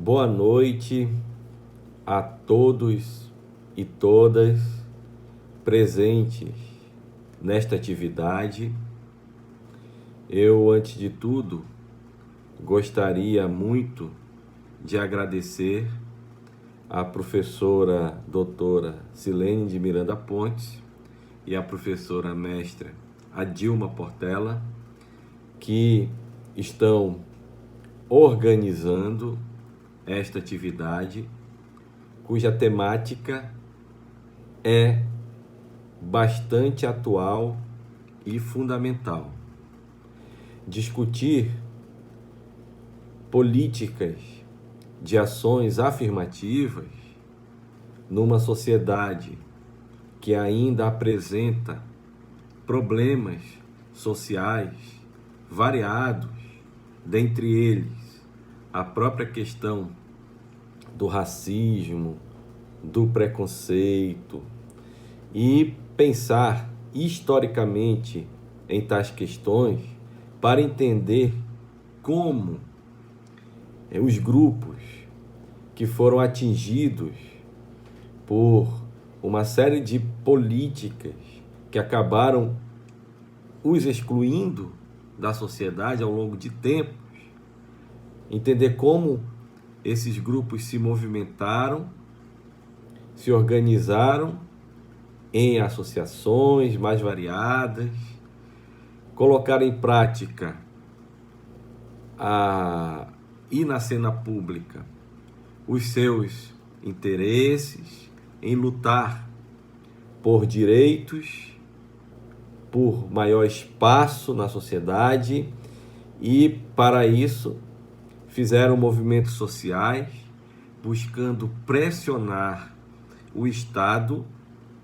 Boa noite a todos e todas presentes nesta atividade. Eu, antes de tudo, gostaria muito de agradecer à professora doutora Silene de Miranda Pontes e à professora mestra Adilma Portela, que estão organizando esta atividade, cuja temática é bastante atual e fundamental. Discutir políticas de ações afirmativas numa sociedade que ainda apresenta problemas sociais variados, dentre eles a própria questão do racismo, do preconceito, e pensar historicamente em tais questões para entender como os grupos que foram atingidos por uma série de políticas que acabaram os excluindo da sociedade ao longo de tempos, entender como esses grupos se movimentaram, se organizaram em associações mais variadas, colocaram em prática e na cena pública os seus interesses em lutar por direitos, por maior espaço na sociedade, e para isso fizeram movimentos sociais buscando pressionar o Estado,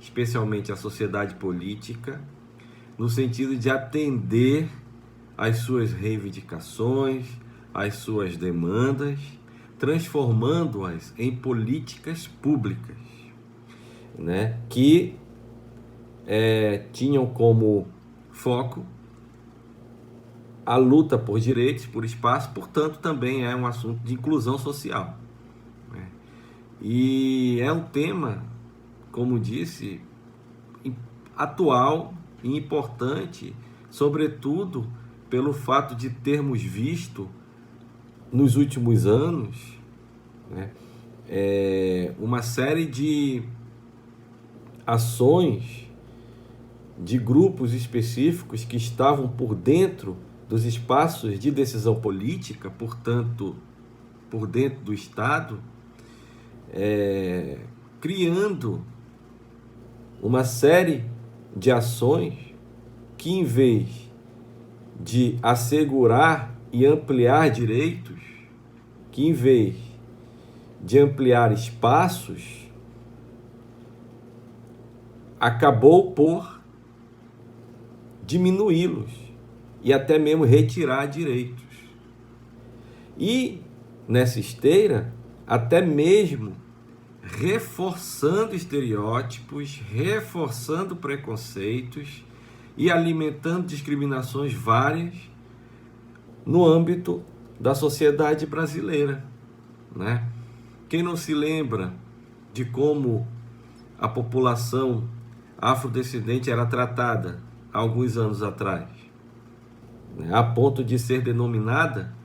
especialmente a sociedade política, no sentido de atender às suas reivindicações, às suas demandas, transformando-as em políticas públicas, né, que tinham como foco a luta por direitos, por espaço, portanto também é um assunto de inclusão social, né? E é um tema, como disse, atual e importante, sobretudo pelo fato de termos visto nos últimos anos, né, uma série de ações de grupos específicos que estavam por dentro dos espaços de decisão política, portanto, por dentro do Estado, criando uma série de ações que, em vez de assegurar e ampliar direitos, que em vez de ampliar espaços, acabou por diminuí-los e até mesmo retirar direitos. E nessa esteira, até mesmo reforçando estereótipos, reforçando preconceitos e alimentando discriminações várias no âmbito da sociedade brasileira, né? Quem não se lembra de como a população afrodescendente era tratada há alguns anos atrás, né? A ponto de ser denominada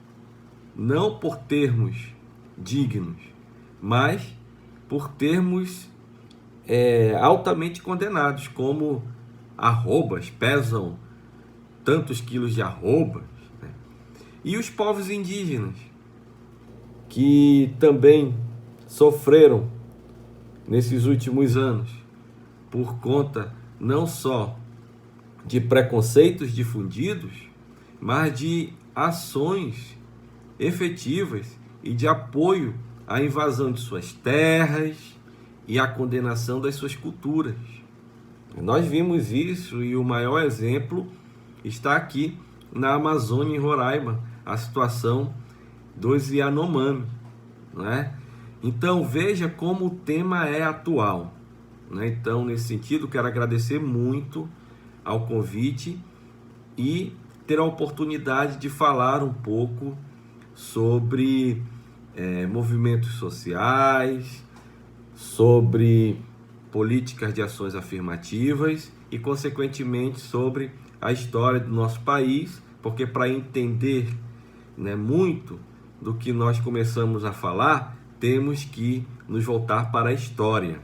não por termos dignos, mas por termos altamente condenados, como arrobas, pesam tantos quilos de arrobas, né? E os povos indígenas, que também sofreram nesses últimos anos por conta não só de preconceitos difundidos, mas de ações efetivas e de apoio à invasão de suas terras e à condenação das suas culturas. Nós vimos isso, e o maior exemplo está aqui na Amazônia, em Roraima, a situação dos Yanomami, né? Então veja como o tema é atual, né? Então, nesse sentido, quero agradecer muito ao convite e ter a oportunidade de falar um pouco sobre movimentos sociais, sobre políticas de ações afirmativas e, consequentemente, sobre a história do nosso país, porque para entender, né, muito do que nós começamos a falar, temos que nos voltar para a história.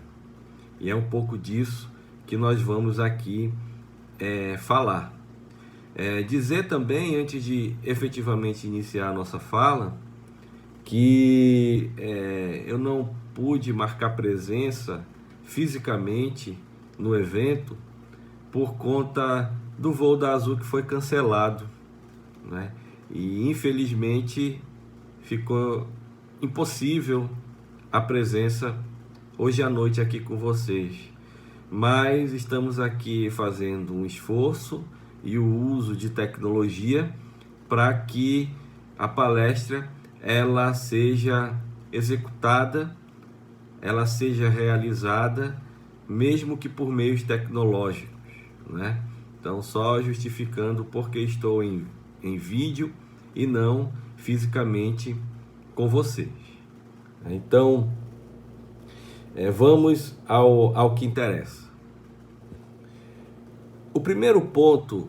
E é um pouco disso que nós vamos aqui falar. Dizer também, antes de efetivamente iniciar a nossa fala, que eu não pude marcar presença fisicamente no evento por conta do voo da Azul que foi cancelado, né? E infelizmente ficou impossível a presença hoje à noite aqui com vocês. Mas estamos aqui fazendo um esforço e o uso de tecnologia para que a palestra ela seja executada, ela seja realizada, mesmo que por meios tecnológicos, né? Então, só justificando porque estou em vídeo e não fisicamente com vocês. Então, vamos ao que interessa. O primeiro ponto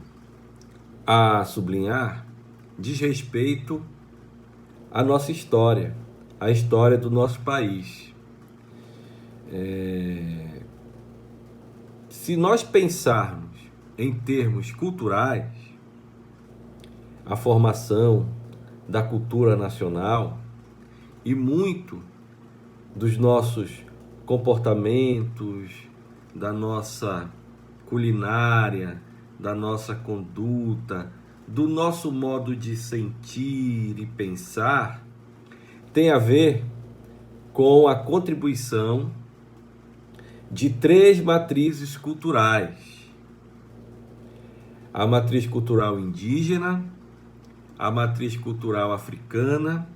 a sublinhar diz respeito à nossa história, à história do nosso país. Se nós pensarmos em termos culturais, a formação da cultura nacional e muito dos nossos comportamentos, da nossa culinária, da nossa conduta, do nosso modo de sentir e pensar, tem a ver com a contribuição de 3 matrizes culturais: a matriz cultural indígena, a matriz cultural africana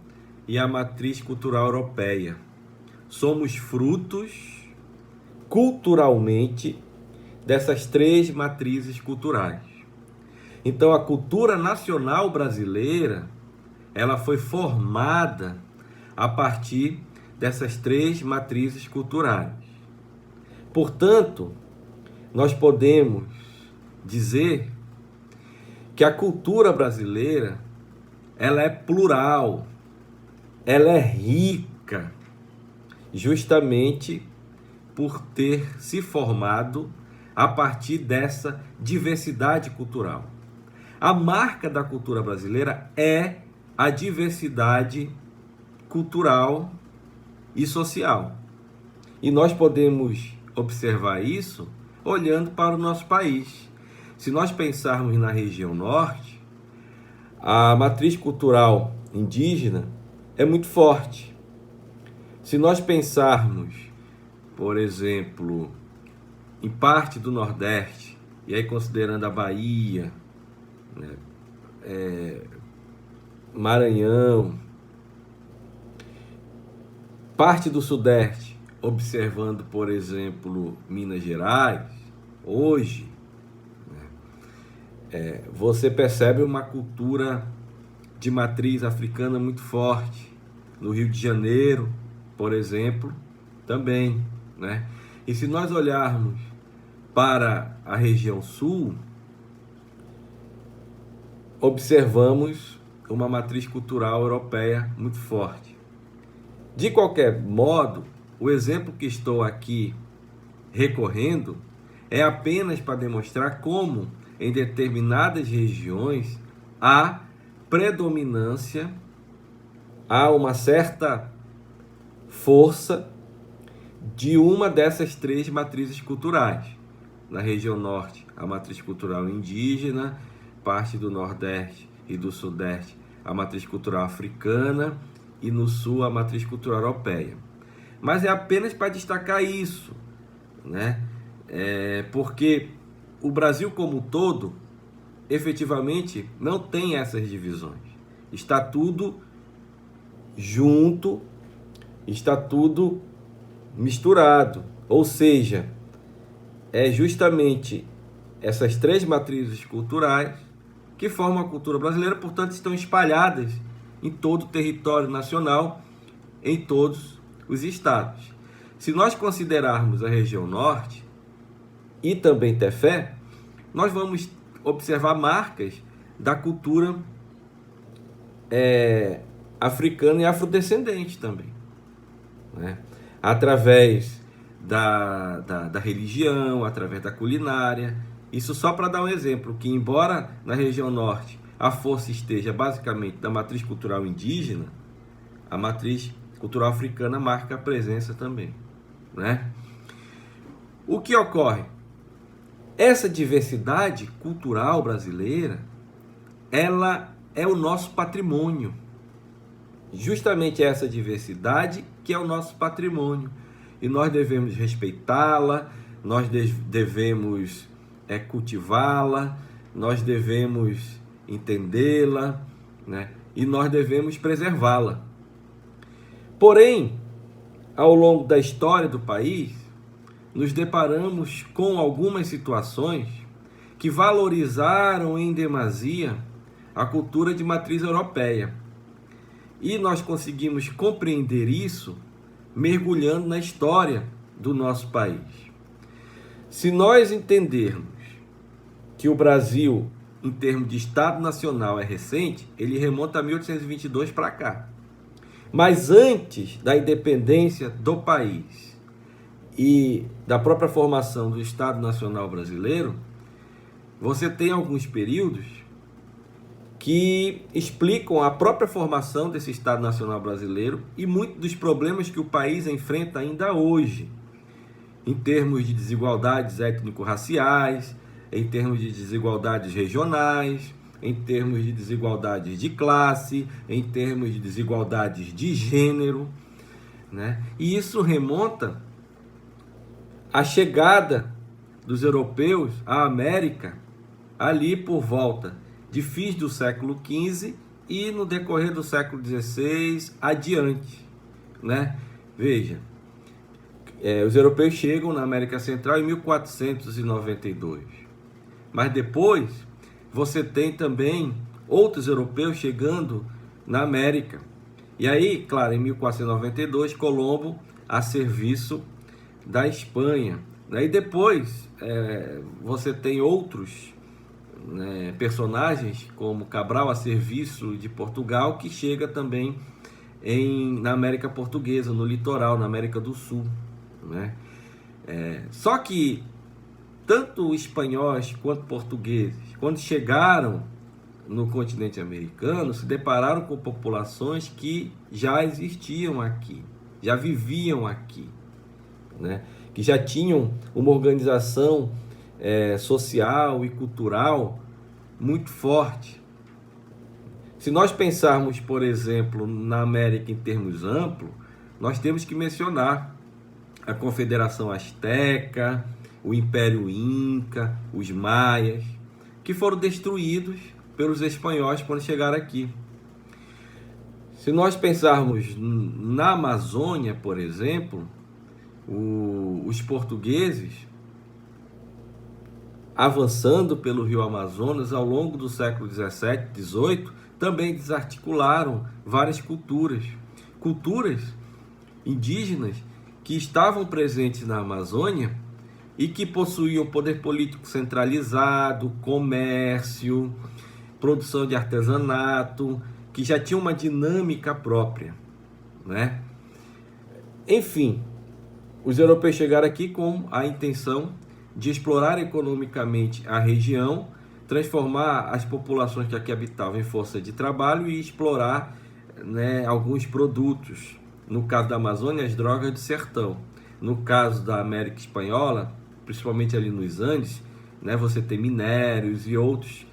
e a matriz cultural europeia. Somos frutos, culturalmente, dessas 3 matrizes culturais. Então, a cultura nacional brasileira, ela foi formada a partir dessas 3 matrizes culturais. Portanto, nós podemos dizer que a cultura brasileira, ela é plural, ela é rica, justamente por ter se formado a partir dessa diversidade cultural. A marca da cultura brasileira é a diversidade cultural e social. E nós podemos observar isso olhando para o nosso país. Se nós pensarmos na região norte, a matriz cultural indígena é muito forte. Se nós pensarmos, por exemplo, em parte do Nordeste, e aí considerando a Bahia, né, Maranhão, parte do Sudeste, observando, por exemplo, Minas Gerais, hoje, você percebe uma cultura de matriz africana muito forte. No Rio de Janeiro, por exemplo, também, né? E se nós olharmos para a região sul, observamos uma matriz cultural europeia muito forte. De qualquer modo, o exemplo que estou aqui recorrendo é apenas para demonstrar como, em determinadas regiões, há predominância, há uma certa força de uma dessas 3 matrizes culturais. Na região norte, a matriz cultural indígena, parte do Nordeste e do Sudeste, a matriz cultural africana, e no Sul, a matriz cultural europeia. Mas é apenas para destacar isso, né? Porque o Brasil como um todo, efetivamente, não tem essas divisões. Está tudo junto, está tudo misturado. Ou seja, é justamente essas 3 matrizes culturais que formam a cultura brasileira, portanto, estão espalhadas em todo o território nacional em todos os estados. Se nós considerarmos a região norte e também Tefé, nós vamos observar marcas da cultura africana e afrodescendente também, né? Através da religião, através da culinária. Isso só para dar um exemplo, que embora na região norte a força esteja basicamente da matriz cultural indígena, a matriz cultural africana marca a presença também, né? O que ocorre? Essa diversidade cultural brasileira, ela é o nosso patrimônio. Justamente essa diversidade que é o nosso patrimônio. E nós devemos respeitá-la, nós devemos cultivá-la, nós devemos entendê-la, né? E nós devemos preservá-la. Porém, ao longo da história do país, nos deparamos com algumas situações que valorizaram em demasia a cultura de matriz europeia. E nós conseguimos compreender isso mergulhando na história do nosso país. Se nós entendermos que o Brasil, em termos de Estado Nacional, é recente, ele remonta a 1822 para cá. Mas antes da independência do país e da própria formação do Estado Nacional Brasileiro, você tem alguns períodos que explicam a própria formação desse Estado Nacional Brasileiro e muitos dos problemas que o país enfrenta ainda hoje, em termos de desigualdades étnico-raciais, em termos de desigualdades regionais, em termos de desigualdades de classe, em termos de desigualdades de gênero, né? E isso remonta à chegada dos europeus à América ali por volta de fins do século XV e no decorrer do século XVI adiante, né? Veja, os europeus chegam na América Central em 1492, mas depois você tem também outros europeus chegando na América. E aí, claro, em 1492, Colombo a serviço da Espanha. E depois você tem outros personagens como Cabral a serviço de Portugal, que chega também na América Portuguesa, no litoral, na América do Sul, né? Só que tanto espanhóis quanto portugueses, quando chegaram no continente americano, se depararam com populações que já existiam aqui, já viviam aqui, né? Que já tinham uma organização social e cultural muito forte. Se nós pensarmos, por exemplo, na América em termos amplos, nós temos que mencionar a Confederação Azteca, o Império Inca, os Maias, que foram destruídos pelos espanhóis quando chegaram aqui. Se nós pensarmos na Amazônia, por exemplo, os portugueses, avançando pelo rio Amazonas ao longo do século XVII, XVIII, também desarticularam várias culturas indígenas que estavam presentes na Amazônia e que possuíam poder político centralizado, comércio, produção de artesanato, que já tinham uma dinâmica própria, né? Enfim, os europeus chegaram aqui com a intenção de explorar economicamente a região, transformar as populações que aqui habitavam em força de trabalho e explorar, né, alguns produtos. No caso da Amazônia, as drogas do sertão. No caso da América Espanhola, principalmente ali nos Andes, né, você tem minérios e outros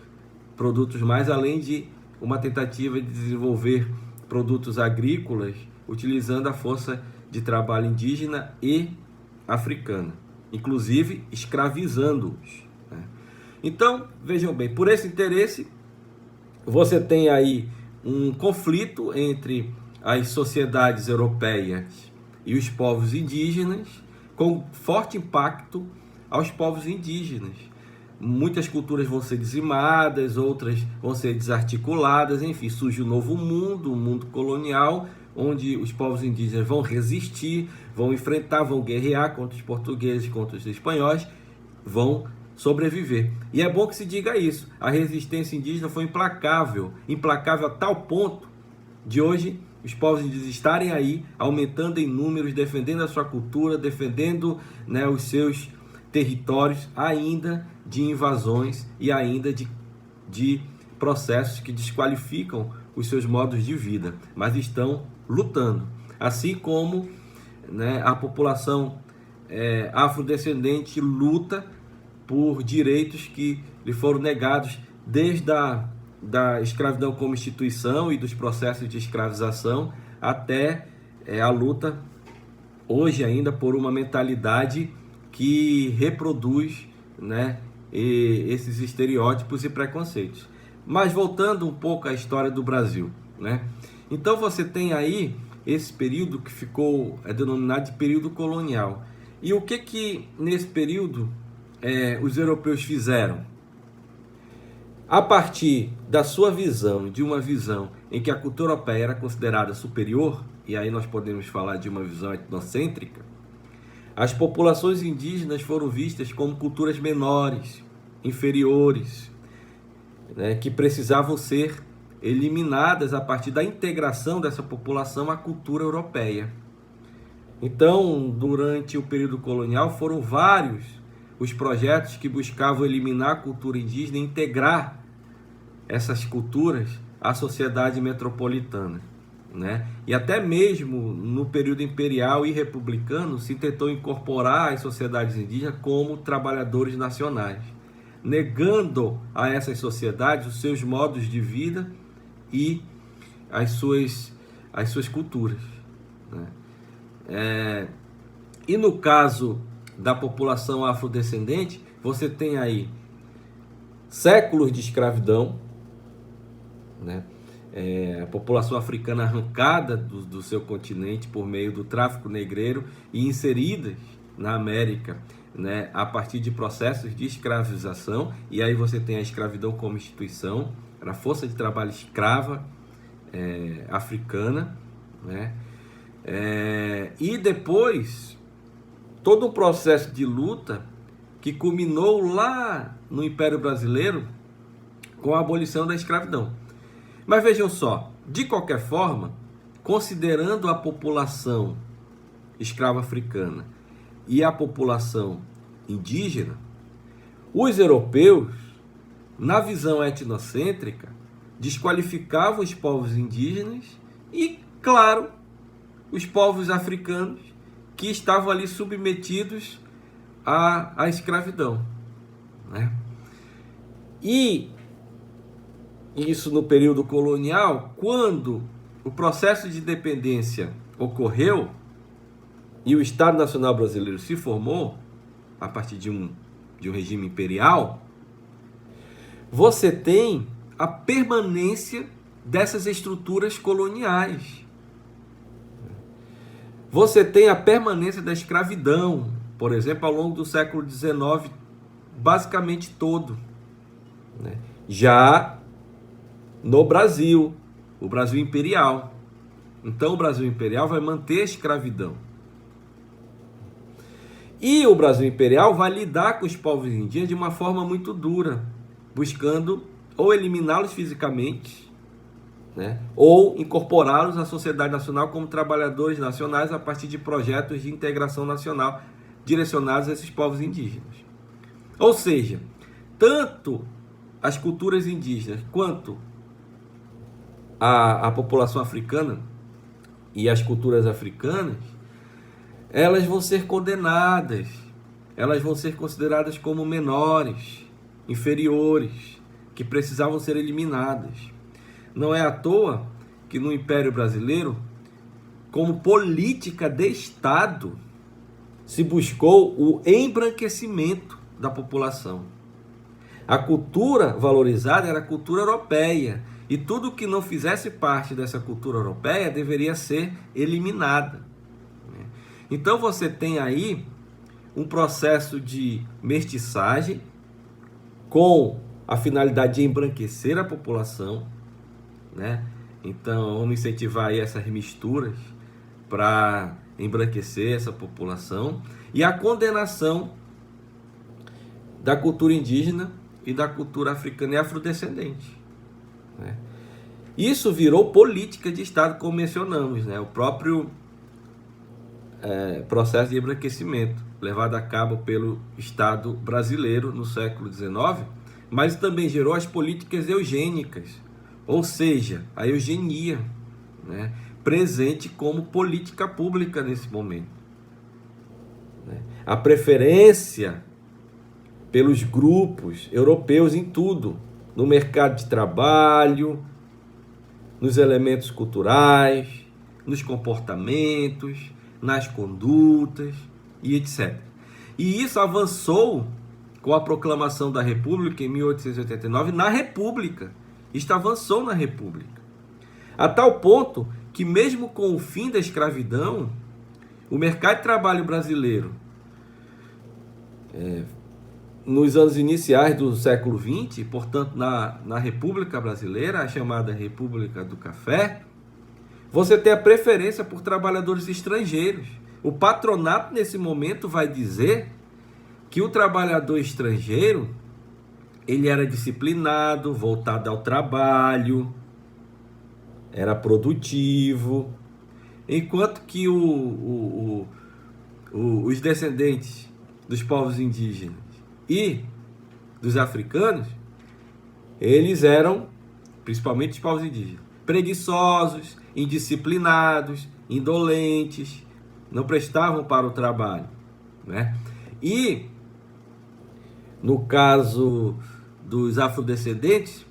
produtos mais, além de uma tentativa de desenvolver produtos agrícolas utilizando a força de trabalho indígena e africana, inclusive escravizando-os, né? Então, vejam bem, por esse interesse, você tem aí um conflito entre as sociedades europeias e os povos indígenas, com forte impacto aos povos indígenas. Muitas culturas vão ser dizimadas, outras vão ser desarticuladas, enfim, surge um novo mundo, um mundo colonial, onde os povos indígenas vão resistir, vão enfrentar, vão guerrear contra os portugueses, contra os espanhóis, vão sobreviver. E é bom que se diga isso. A resistência indígena foi implacável, implacável a tal ponto de hoje os povos indígenas estarem aí, aumentando em números, defendendo a sua cultura, defendendo, né, os seus territórios, ainda de invasões e ainda de processos que desqualificam os seus modos de vida, mas estão lutando. Assim como, né, a população afrodescendente luta por direitos que lhe foram negados desde da escravidão como instituição e dos processos de escravização até a luta hoje ainda por uma mentalidade que reproduz, né, esses estereótipos e preconceitos. Mas voltando um pouco à história do Brasil, né? Então você tem aí esse período que ficou denominado de período colonial. E o que nesse período os europeus fizeram? A partir da sua visão, de uma visão em que a cultura europeia era considerada superior, e aí nós podemos falar de uma visão etnocêntrica, as populações indígenas foram vistas como culturas menores, inferiores, né, que precisavam ser eliminadas a partir da integração dessa população à cultura europeia. Então, durante o período colonial, foram vários os projetos que buscavam eliminar a cultura indígena e integrar essas culturas à sociedade metropolitana, né? E até mesmo no período imperial e republicano se tentou incorporar as sociedades indígenas como trabalhadores nacionais, negando a essas sociedades os seus modos de vida e as suas culturas, né? E no caso da população afrodescendente, você tem aí séculos de escravidão, né? A população africana arrancada do seu continente por meio do tráfico negreiro e inseridas na América, né, a partir de processos de escravização. E aí você tem a escravidão como instituição, a força de trabalho escrava africana, né? E depois todo um processo de luta que culminou lá no Império Brasileiro com a abolição da escravidão. Mas vejam só, de qualquer forma, considerando a população escrava africana e a população indígena, os europeus, na visão etnocêntrica, desqualificavam os povos indígenas e, claro, os povos africanos que estavam ali submetidos à escravidão, né? E isso no período colonial, quando o processo de independência ocorreu e o Estado Nacional Brasileiro se formou a partir de um regime imperial, você tem a permanência dessas estruturas coloniais. Você tem a permanência da escravidão, por exemplo, ao longo do século XIX, basicamente todo, né? Já no Brasil, o Brasil imperial. Então o Brasil imperial vai manter a escravidão. E o Brasil imperial vai lidar com os povos indígenas de uma forma muito dura, buscando ou eliminá-los fisicamente, né, ou incorporá-los à sociedade nacional como trabalhadores nacionais a partir de projetos de integração nacional direcionados a esses povos indígenas. Ou seja, tanto as culturas indígenas quanto a população africana e as culturas africanas, elas vão ser condenadas, elas vão ser consideradas como menores, inferiores, que precisavam ser eliminadas. Não é à toa que no Império Brasileiro, como política de Estado, se buscou o embranquecimento da população. A cultura valorizada era a cultura europeia, e tudo que não fizesse parte dessa cultura europeia deveria ser eliminada. Então você tem aí um processo de mestiçagem com a finalidade de embranquecer a população, né? Então, vamos incentivar aí essas misturas para embranquecer essa população. E a condenação da cultura indígena e da cultura africana e afrodescendente, né? Isso virou política de Estado, como mencionamos, né? O próprio processo de embranquecimento levado a cabo pelo Estado brasileiro no século XIX, mas também gerou as políticas eugênicas, ou seja, a eugenia, né? Presente como política pública nesse momento, né? A preferência pelos grupos europeus em tudo, no mercado de trabalho, nos elementos culturais, nos comportamentos, nas condutas e etc. E isso avançou com a proclamação da República em 1889 na República. Isto avançou na República. A tal ponto que mesmo com o fim da escravidão, o mercado de trabalho brasileiro, nos anos iniciais do século XX, portanto na República Brasileira, a chamada República do Café, você tem a preferência por trabalhadores estrangeiros. O patronato, nesse momento, vai dizer que o trabalhador estrangeiro, ele era disciplinado, voltado ao trabalho, era produtivo, enquanto que os descendentes dos povos indígenas e dos africanos, eles eram, principalmente os povos indígenas, preguiçosos, indisciplinados, indolentes, não prestavam para o trabalho, né? E no caso dos afrodescendentes,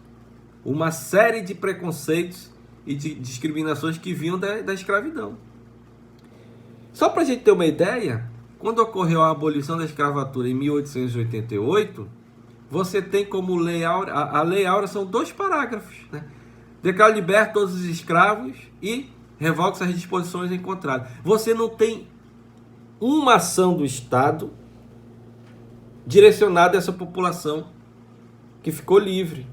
uma série de preconceitos e de discriminações que vinham da escravidão. Só para a gente ter uma ideia, quando ocorreu a abolição da escravatura em 1888, você tem como lei áurea, a lei áurea são 2 parágrafos, né? Declara liberta todos os escravos e revoga as disposições encontradas. Você não tem uma ação do Estado direcionada a essa população que ficou livre,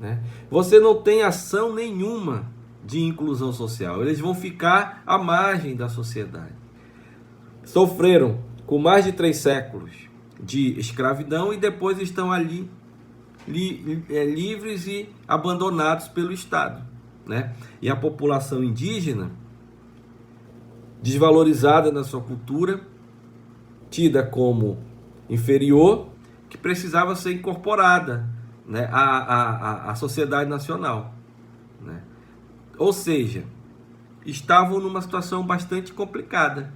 né? Você não tem ação nenhuma de inclusão social. Eles vão ficar à margem da sociedade. Sofreram com mais de 3 séculos de escravidão e depois estão ali livres e abandonados pelo Estado, né? E a população indígena, desvalorizada na sua cultura, tida como inferior, que precisava ser incorporada, né, à sociedade nacional, né? Ou seja, estavam numa situação bastante complicada.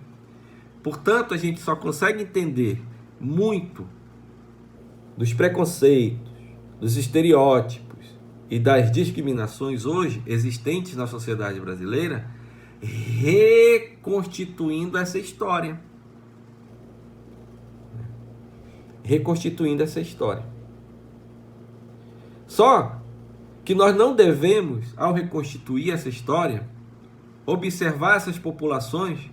Portanto, a gente só consegue entender muito dos preconceitos, dos estereótipos e das discriminações hoje existentes na sociedade brasileira, reconstituindo essa história. Reconstituindo essa história. Só que nós não devemos, ao reconstituir essa história, observar essas populações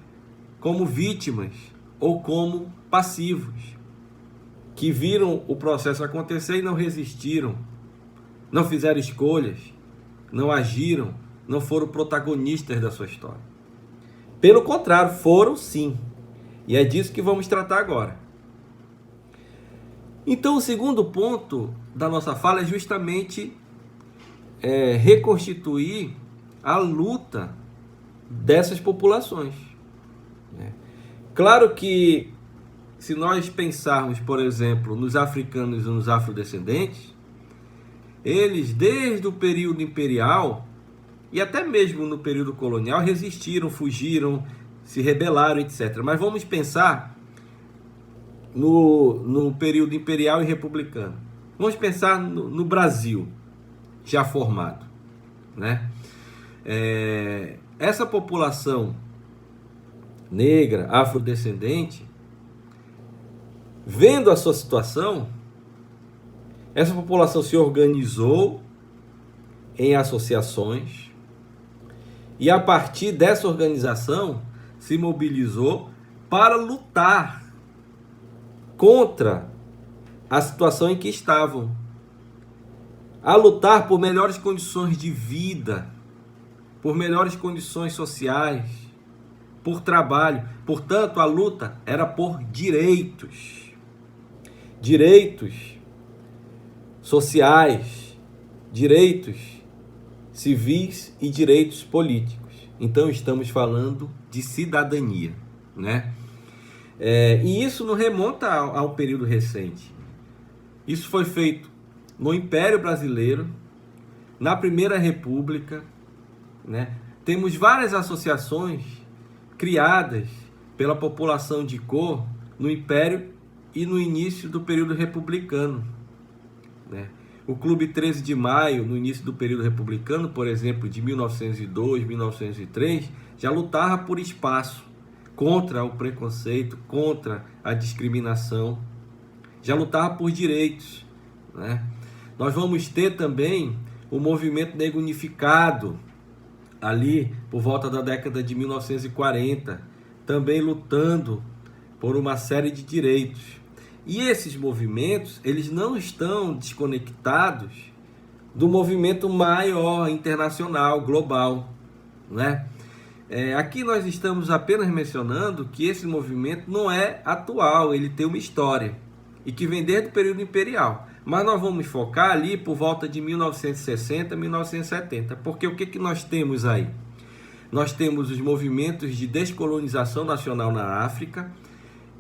como vítimas ou como passivos, que viram o processo acontecer e não resistiram, não fizeram escolhas, não agiram, não foram protagonistas da sua história. Pelo contrário, foram sim. E é disso que vamos tratar agora. Então, o segundo ponto da nossa fala é justamente reconstituir a luta dessas populações. Claro que, se nós pensarmos, por exemplo, nos africanos e nos afrodescendentes, eles, desde o período imperial e até mesmo no período colonial, resistiram, fugiram, se rebelaram, etc. Mas vamos pensar no período imperial e republicano. Vamos pensar no Brasil, já formado, né? Essa população negra, afrodescendente, vendo a sua situação, essa população se organizou em associações e, a partir dessa organização, se mobilizou para lutar contra a situação em que estavam, a lutar por melhores condições de vida, por melhores condições sociais, por trabalho. Portanto, a luta era por direitos. Direitos sociais, direitos civis e direitos políticos. Então, estamos falando de cidadania, né? E isso não remonta ao período recente. Isso foi feito no Império Brasileiro, na Primeira República, né? Temos várias associações criadas pela população de cor no Império e no início do período republicano, né? O Clube 13 de Maio, no início do período republicano, por exemplo, de 1902, 1903, já lutava por espaço contra o preconceito, contra a discriminação, já lutava por direitos, né? Nós vamos ter também o movimento negro unificado, ali por volta da década de 1940, também lutando por uma série de direitos. E esses movimentos, eles não estão desconectados do movimento maior, internacional, global, né? Aqui nós estamos apenas mencionando que esse movimento não é atual, ele tem uma história, e que vem desde o período imperial. Mas nós vamos focar ali por volta de 1960, 1970, porque o que nós temos aí? Nós temos os movimentos de descolonização nacional na África,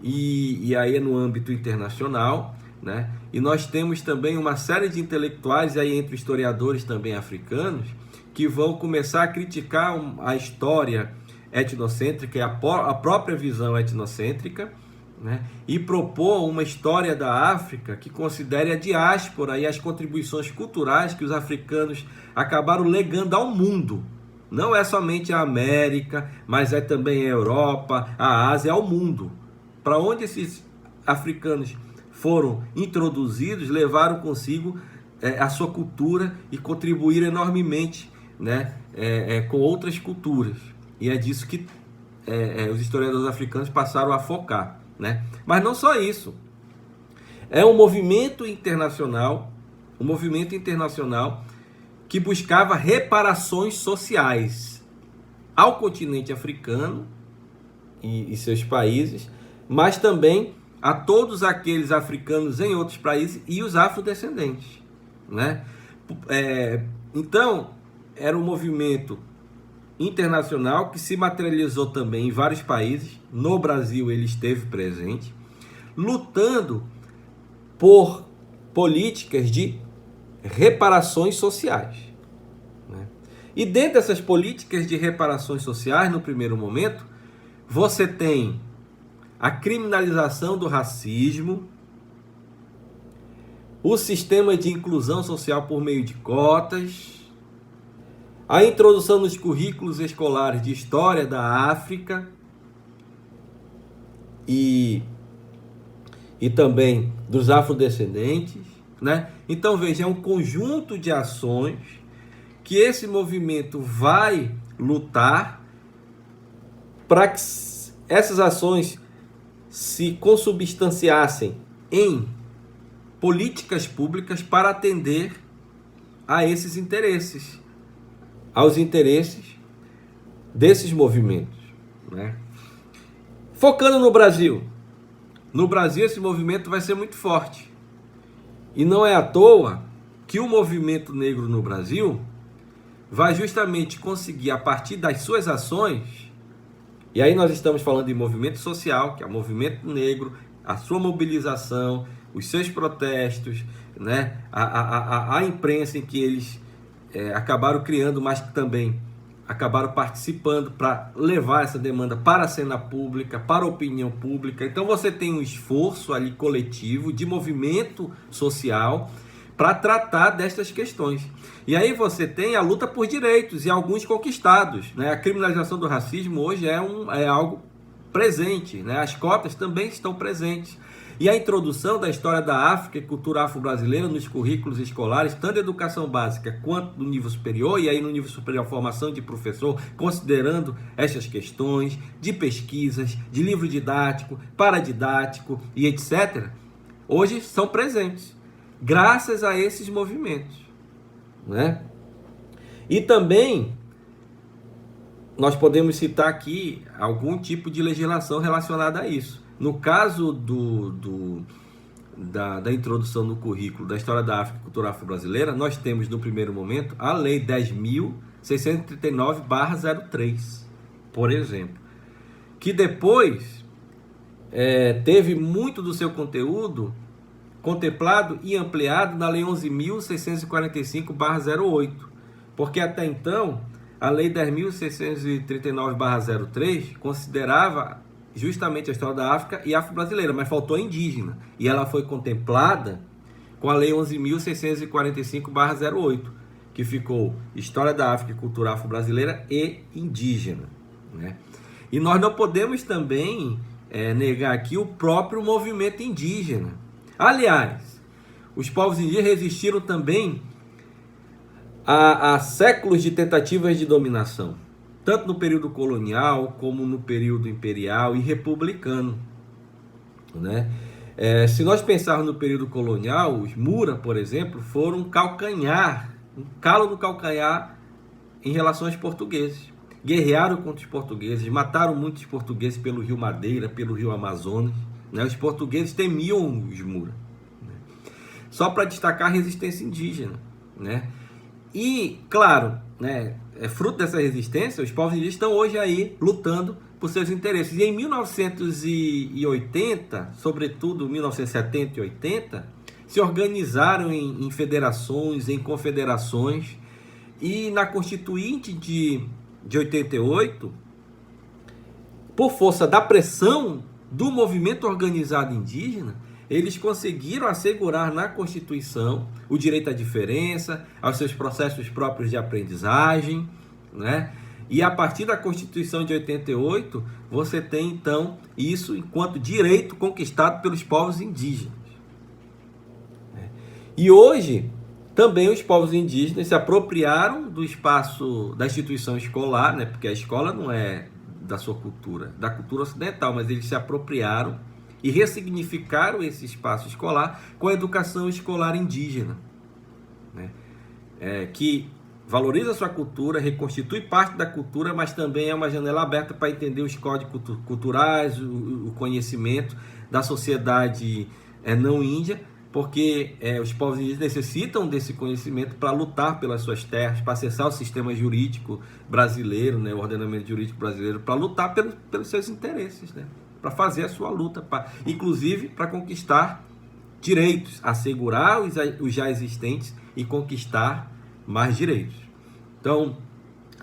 e aí é no âmbito internacional, né? E nós temos também uma série de intelectuais, aí entre historiadores também africanos, que vão começar a criticar a história etnocêntrica, a própria visão etnocêntrica, né? E propor uma história da África que considere a diáspora e as contribuições culturais que os africanos acabaram legando ao mundo. Não é somente a América, mas é também a Europa, a Ásia, ao mundo. Para onde esses africanos foram introduzidos, levaram consigo a sua cultura e contribuíram enormemente, né, com outras culturas. E é disso que os historiadores africanos passaram a focar, né? Mas não só isso. É um movimento internacional que buscava reparações sociais ao continente africano e seus países, mas também a todos aqueles africanos em outros países e os afrodescendentes, né? Então, era um movimento internacional que se materializou também em vários países. No Brasil ele esteve presente, lutando por políticas de reparações sociais, né? E dentro dessas políticas de reparações sociais, no primeiro momento, você tem a criminalização do racismo, o sistema de inclusão social por meio de cotas, a introdução nos currículos escolares de história da África e também dos afrodescendentes, né? Então, veja, é um conjunto de ações que esse movimento vai lutar para que essas ações se consubstanciassem em políticas públicas para atender a esses interesses, aos interesses desses movimentos, né? Focando no Brasil. No Brasil esse movimento vai ser muito forte. E não é à toa que o movimento negro no Brasil vai justamente conseguir, a partir das suas ações, e aí nós estamos falando de movimento social, que é o movimento negro, a sua mobilização, os seus protestos, né? A imprensa em que eles acabaram criando, mas que também acabaram participando para levar essa demanda para a cena pública, para a opinião pública. Então você tem um esforço ali coletivo de movimento social para tratar destas questões. E aí você tem a luta por direitos e alguns conquistados, né? A criminalização do racismo hoje é algo presente, né? As cotas também estão presentes. E a introdução da história da África e cultura afro-brasileira nos currículos escolares, tanto da educação básica quanto do nível superior, e aí no nível superior a formação de professor, considerando essas questões de pesquisas, de livro didático, paradidático e etc., hoje são presentes, graças a esses movimentos, né? E também nós podemos citar aqui algum tipo de legislação relacionada a isso. No caso da introdução no currículo da História da África e Cultura Afro-Brasileira, nós temos no primeiro momento a Lei 10.639/03, por exemplo, que depois teve muito do seu conteúdo contemplado e ampliado na Lei 11.645/08, porque até então a Lei 10.639/03 considerava justamente a história da África e afro-brasileira, mas faltou a indígena, e ela foi contemplada com a Lei 11.645/08, que ficou História da África e Cultura Afro-Brasileira e Indígena, né? E nós não podemos também negar aqui o próprio movimento indígena. Aliás, os povos indígenas resistiram também a séculos de tentativas de dominação, tanto no período colonial como no período imperial e republicano, né? Se nós pensarmos no período colonial, os Mura, por exemplo, foram um calo no calcanhar em relação aos portugueses. Guerrearam contra os portugueses, mataram muitos portugueses pelo Rio Madeira, pelo Rio Amazonas, né? Os portugueses temiam os Mura, né? Só para destacar a resistência indígena, né? E, claro, né, fruto dessa resistência, os povos indígenas estão hoje aí lutando por seus interesses. E em 1980, sobretudo 1970 e 80, se organizaram em federações, em confederações, e na Constituinte de 88, por força da pressão do movimento organizado indígena, eles conseguiram assegurar na Constituição o direito à diferença, aos seus processos próprios de aprendizagem, né? E a partir da Constituição de 88, você tem então isso enquanto direito conquistado pelos povos indígenas. E hoje, também os povos indígenas se apropriaram do espaço da instituição escolar, né? Porque a escola não é da sua cultura, da cultura ocidental, mas eles se apropriaram e ressignificaram esse espaço escolar com a educação escolar indígena, né? Que valoriza a sua cultura, reconstitui parte da cultura, mas também é uma janela aberta para entender os códigos culturais, o conhecimento da sociedade não índia, porque os povos indígenas necessitam desse conhecimento para lutar pelas suas terras, para acessar o sistema jurídico brasileiro, né, o ordenamento jurídico brasileiro, para lutar pelos seus interesses, né, para fazer a sua luta, inclusive para conquistar direitos, assegurar os já existentes e conquistar mais direitos. Então,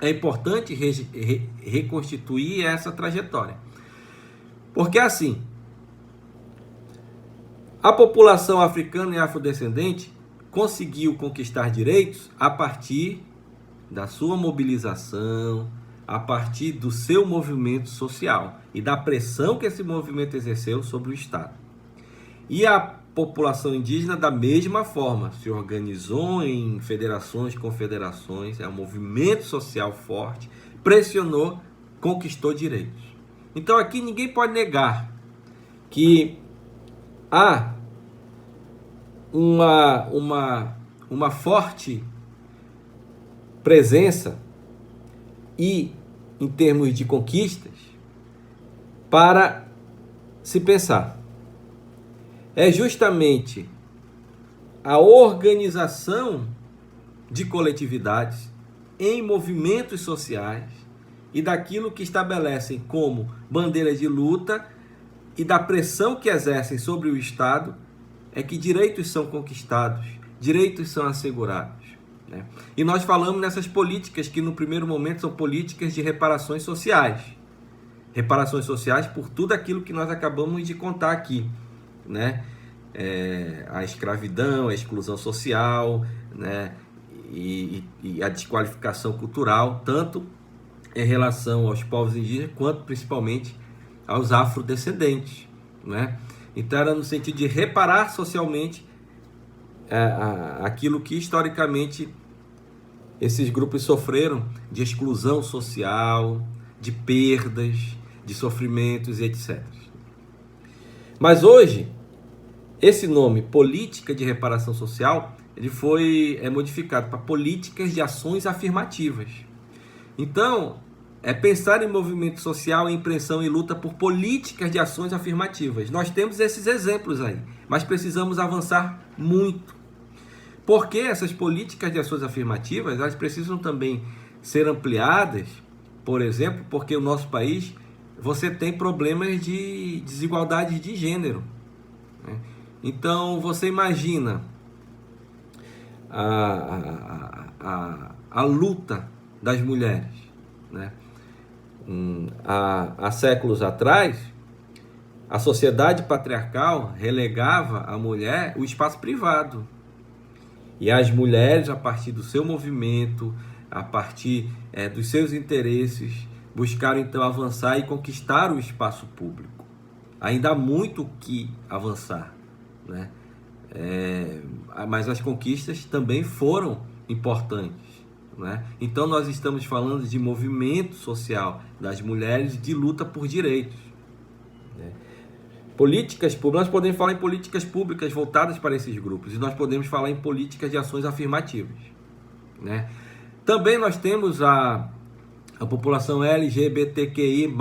é importante reconstituir essa trajetória. Porque assim, a população africana e afrodescendente conseguiu conquistar direitos a partir da sua mobilização, a partir do seu movimento social e da pressão que esse movimento exerceu sobre o Estado. E a população indígena, da mesma forma, se organizou em federações, confederações, um movimento social forte, pressionou, conquistou direitos. Então aqui ninguém pode negar que há uma forte presença e em termos de conquistas para se pensar. É justamente a organização de coletividades em movimentos sociais e daquilo que estabelecem como bandeira de luta e da pressão que exercem sobre o Estado é que direitos são conquistados, direitos são assegurados, né? E nós falamos nessas políticas que no primeiro momento são políticas de reparações sociais por tudo aquilo que nós acabamos de contar aqui, né? A escravidão, a exclusão social, né? E a desqualificação cultural, tanto em relação aos povos indígenas quanto principalmente aos afrodescendentes, né? Então era no sentido de reparar socialmente aquilo que historicamente esses grupos sofreram de exclusão social, de perdas, de sofrimentos, etc. Mas hoje, esse nome, política de reparação social, ele foi modificado para políticas de ações afirmativas. Então, pensar em movimento social, em impressão e luta por políticas de ações afirmativas. Nós temos esses exemplos aí, mas precisamos avançar muito. Porque essas políticas de ações afirmativas, elas precisam também ser ampliadas, por exemplo, porque o nosso país, você tem problemas de desigualdade de gênero, né? Então, você imagina a luta das mulheres, né? Há séculos atrás, a sociedade patriarcal relegava à mulher o espaço privado. E as mulheres, a partir do seu movimento, a partir dos seus interesses, buscaram então avançar e conquistar o espaço público. Ainda há muito o que avançar, né? Mas as conquistas também foram importantes, né? Então nós estamos falando de movimento social das mulheres, de luta por direitos, né? Políticas públicas, nós podemos falar em políticas públicas voltadas para esses grupos, e nós podemos falar em políticas de ações afirmativas, né? Também nós temos a população LGBTQI+,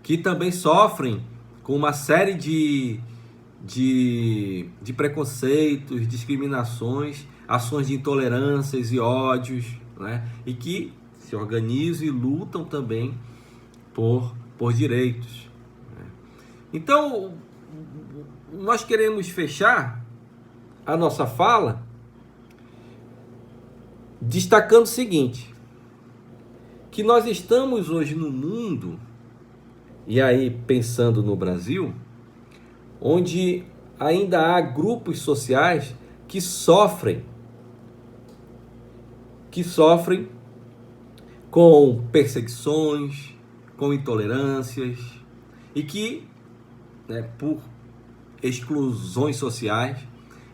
que também sofrem com uma série de preconceitos, discriminações, ações de intolerâncias e ódios, né? E que se organizam e lutam também por direitos, né? Então, nós queremos fechar a nossa fala destacando o seguinte, que nós estamos hoje no mundo, e aí pensando no Brasil, onde ainda há grupos sociais que sofrem com perseguições, com intolerâncias, e que, por exclusões sociais,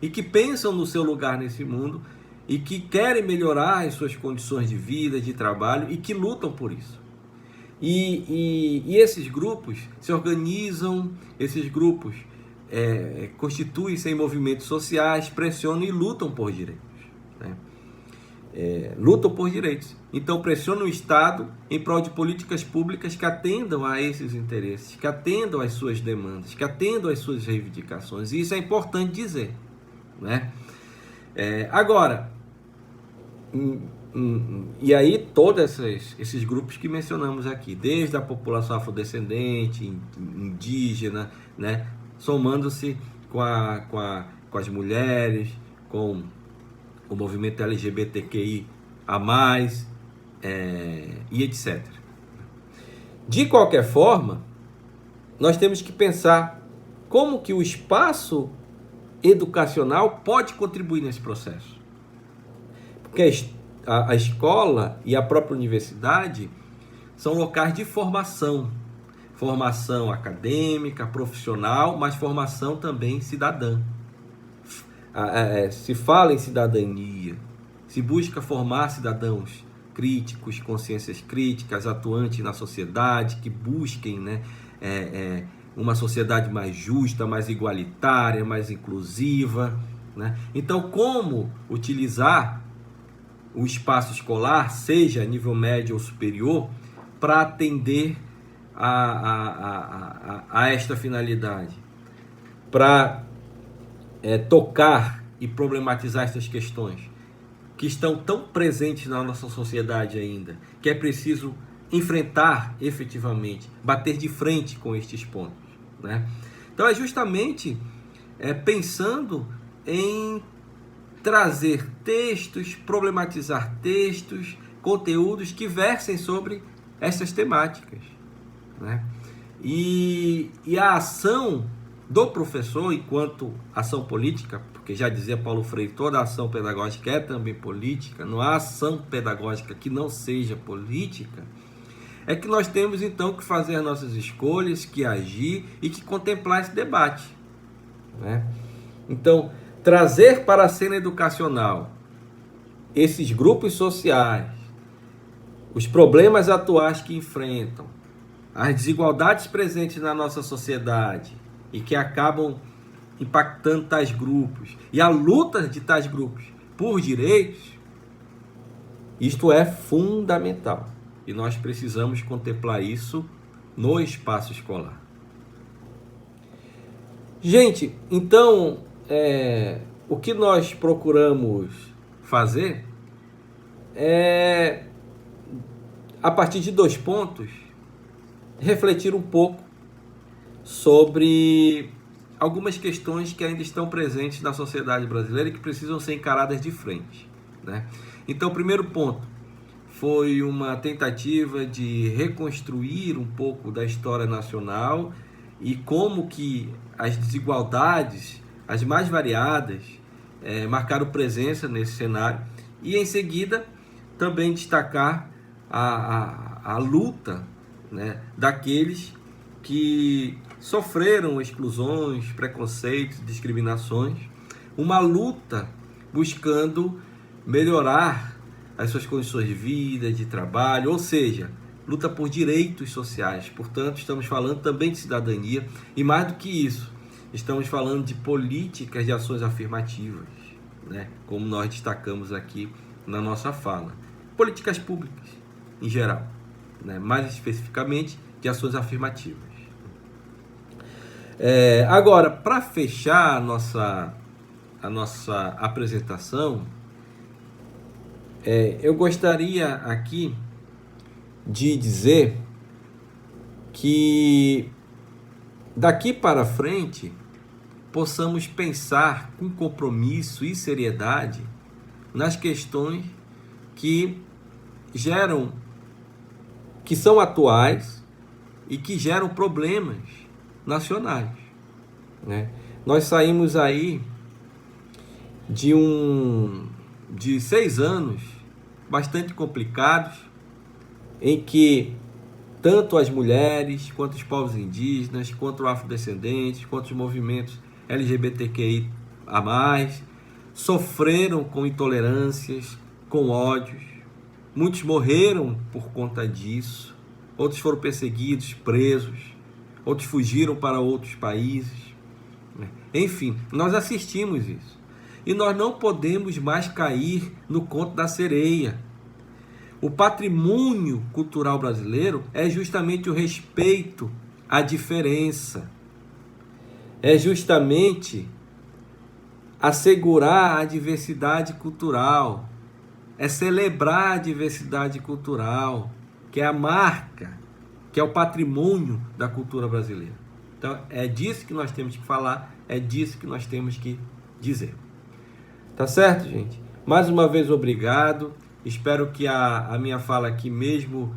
e que pensam no seu lugar nesse mundo, e que querem melhorar as suas condições de vida, de trabalho, e que lutam por isso. E esses grupos se organizam, esses grupos constituem-se em movimentos sociais, pressionam e lutam por direitos, né? Lutam por direitos. Então pressionam o Estado em prol de políticas públicas que atendam a esses interesses, que atendam às suas demandas, que atendam às suas reivindicações. E isso é importante dizer, né? Agora, e aí todos esses grupos que mencionamos aqui, desde a população afrodescendente, indígena, né, somando-se com as mulheres, com o movimento LGBTQI a mais, e etc. De qualquer forma, nós temos que pensar como que o espaço educacional pode contribuir nesse processo. Porque a escola e a própria universidade são locais de formação acadêmica, profissional, mas formação também cidadã. Se fala em cidadania, se busca formar cidadãos críticos, consciências críticas, atuantes na sociedade, que busquem, né, uma sociedade mais justa, mais igualitária, mais inclusiva, né? Então, como utilizar o espaço escolar, seja a nível médio ou superior, para atender a esta finalidade, para tocar e problematizar essas questões que estão tão presentes na nossa sociedade ainda, que é preciso enfrentar efetivamente, bater de frente com estes pontos, né? Então é justamente pensando em trazer textos, problematizar textos, conteúdos que versem sobre essas temáticas, né? E a ação do professor, enquanto ação política, porque já dizia Paulo Freire, toda ação pedagógica é também política, não há ação pedagógica que não seja política, é que nós temos então que fazer as nossas escolhas, que agir e que contemplar esse debate, né? Então, trazer para a cena educacional esses grupos sociais, os problemas atuais que enfrentam, as desigualdades presentes na nossa sociedade e que acabam impactando tais grupos e a luta de tais grupos por direitos, isto é fundamental e nós precisamos contemplar isso no espaço escolar. Gente, então, o que nós procuramos fazer é, a partir de 2 pontos, refletir um pouco sobre algumas questões que ainda estão presentes na sociedade brasileira e que precisam ser encaradas de frente, né? Então, o primeiro ponto foi uma tentativa de reconstruir um pouco da história nacional e como que as desigualdades, as mais variadas, marcaram presença nesse cenário. E, em seguida, também destacar a luta, né, daqueles que sofreram exclusões, preconceitos, discriminações, uma luta buscando melhorar as suas condições de vida, de trabalho, ou seja, luta por direitos sociais. Portanto, estamos falando também de cidadania e, mais do que isso, estamos falando de políticas de ações afirmativas, né, como nós destacamos aqui na nossa fala. Políticas públicas, em geral, né, mais especificamente de ações afirmativas. Agora, para fechar a nossa apresentação, eu gostaria aqui de dizer que daqui para frente possamos pensar com compromisso e seriedade nas questões que são atuais e que geram problemas nacionais, né? Nós saímos aí de 6 anos bastante complicados, em que tanto as mulheres, quanto os povos indígenas, quanto os afrodescendentes, quanto os movimentos LGBTQI a mais, sofreram com intolerâncias, com ódios. Muitos morreram por conta disso, outros foram perseguidos, presos, outros fugiram para outros países. Enfim, nós assistimos isso. E nós não podemos mais cair no conto da sereia. O patrimônio cultural brasileiro é justamente o respeito à diferença. É justamente assegurar a diversidade cultural. É celebrar a diversidade cultural, que é a marca, que é o patrimônio da cultura brasileira. Então, é disso que nós temos que falar, é disso que nós temos que dizer. Tá certo, gente? Mais uma vez, obrigado. Espero que a minha fala aqui, mesmo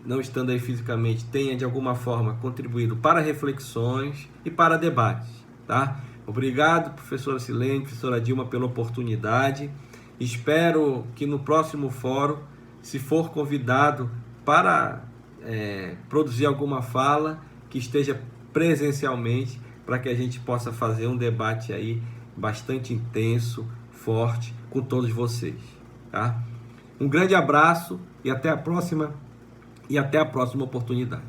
não estando aí fisicamente, tenha de alguma forma contribuído para reflexões e para debates, tá? Obrigado, professora Silene, professora Dilma, pela oportunidade. Espero que no próximo fórum, se for convidado para produzir alguma fala, que esteja presencialmente, para que a gente possa fazer um debate aí bastante intenso, forte, com todos vocês, tá? Um grande abraço e até a próxima oportunidade.